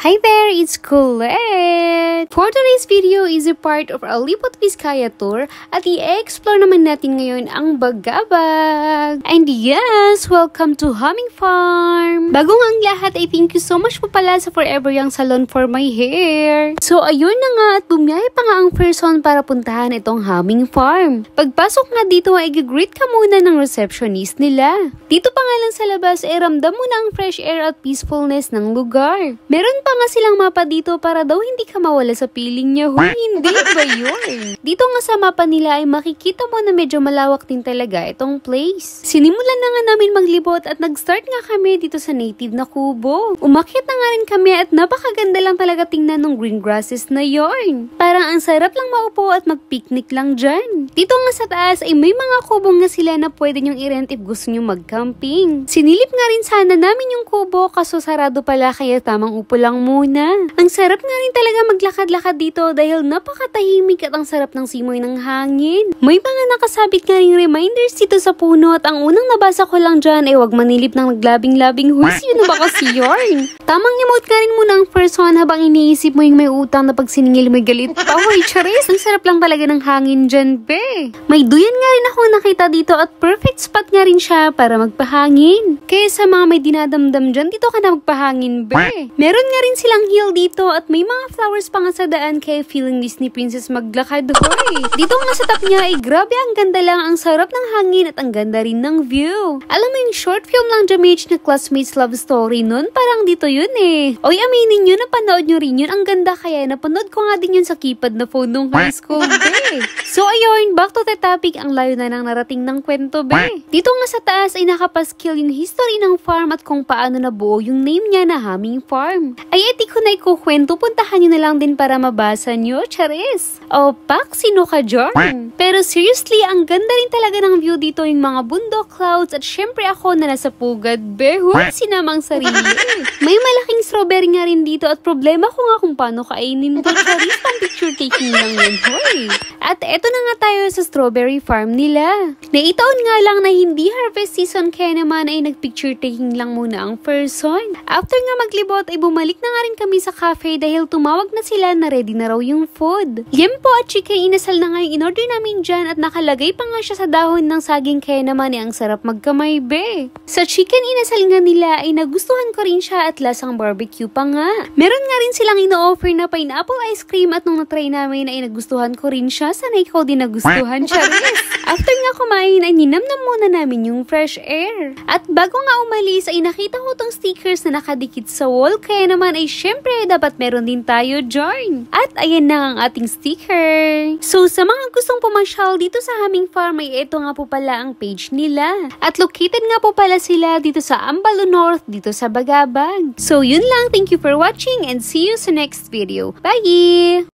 Hi there, it's Colette! For today's video is a part of our Lipot Vizcaya tour at i-explore naman natin ngayon ang Bagabag. And yes, welcome to Humming Farm! Bago nga ang lahat ay thank you so much po pala sa Forever Young Salon for my hair. So ayun na nga at bumiyahe pa nga ang person para puntahan itong Humming Farm. Pagpasok nga dito ay greet ka muna ng receptionist nila. Dito pa nga lang sa labas ay ramdam mo na ang fresh air at peacefulness ng lugar. Meron pa nga silang mapa dito para daw hindi ka mawala sa piling niya. Huy, hindi ba yun? Dito nga sa mapa nila ay makikita mo na medyo malawak din talaga itong place. Sinimulan na nga namin maglibot at nag-start nga kami dito sa native na kubo. Umakyat na nga rin kami at napakaganda lang talaga tingnan ng green grasses na yon. Parang ang sarap lang maupo at mag-picnic lang dyan. Dito nga sa taas ay may mga kubong na sila na pwede nyong i-rent if gusto nyong mag-camping. Sinilip nga rin sana namin yung kubo kaso sarado pala kaya tamang upo lang muna. Ang sarap nga rin talaga maglakad-lakad dito dahil napakatahimik at ang sarap ng simoy ng hangin. May mga nakasabit nga rin reminders dito sa puno at ang unang nabasa ko lang dyan ay wag manilip ng naglabing-labing huis. Yun na ba kasi yun? Tamang emote nga rin muna ang person habang iniisip mo yung may utang na pag siningil may galit pa. Hoy, charis! Ang sarap lang talaga ng hangin dyan, be. May duyan nga rin ako nakita dito at perfect spot nga rin siya para magpahangin. Kaya sa mga may dinadamdam dyan, dito ka na magpahangin, be. Meron nga rin silang hill dito at may mga flowers pa nga sa daan kaya feeling Disney princess maglakad. Hoy! Dito nga sa top niya ay grabe ang ganda lang, ang sarap ng hangin at ang ganda rin ng view. Alam mo yung short film lang Jamage na Classmates Love Story nun? Parang dito yun eh. Oy, aminin nyo, napanood nyo rin yun. Ang ganda kaya napanood ko nga din yun sa keypad na phone nung high school, be. So ayun, back to the topic, ang layo na nang narating ng kwento, be. Dito nga sa taas ay nakapaskill yung history ng farm at kung paano nabuo yung name niya na Humming Farm. Ay eti ko na ikukwento, puntahan nyo na lang din para mabasa nyo, charis. O pak, sino ka dyan? Pero seriously, ang ganda rin talaga ng view dito, yung mga bundok, clouds, at syempre ako na nasa pugad, be. Huy, sinamang sarili. May malaking strawberry nga rin dito at problema ko nga kung paano kainin to, charis, pang picture taking lang yun, hoy. At eto na nga tayo sa strawberry farm nila. Naitaon nga lang na hindi harvest season kaya naman ay nagpicture taking lang muna ang person. After nga maglibot ay bumalik na nga rin kami sa cafe dahil tumawag na sila na ready na raw yung food. Yempo at chicken inasal na nga yung in-order namin dyan at nakalagay pa nga siya sa dahon ng saging kaya naman ay ang sarap magkamay, be. Sa chicken inasal nga nila ay nagustuhan ko rin siya at lasang barbecue pa nga. Meron nga rin silang ino-offer na pineapple ice cream at nung natry namin ay nagustuhan ko rin siya. Sana ikaw din nagustuhan, charis. After nga kumain ay ninamnam muna namin yung fresh air. At bago nga umalis ay nakita ko tong stickers na nakadikit sa wall kaya naman ay syempre dapat meron din tayo join. At ayan na ang ating sticker. So sa mga gustong pumasyal dito sa Humming Farm ay ito nga po pala ang page nila. At located nga po pala sila dito sa Ambalo North, dito sa Bagabag. So yun lang, thank you for watching and see you sa next video. Bye!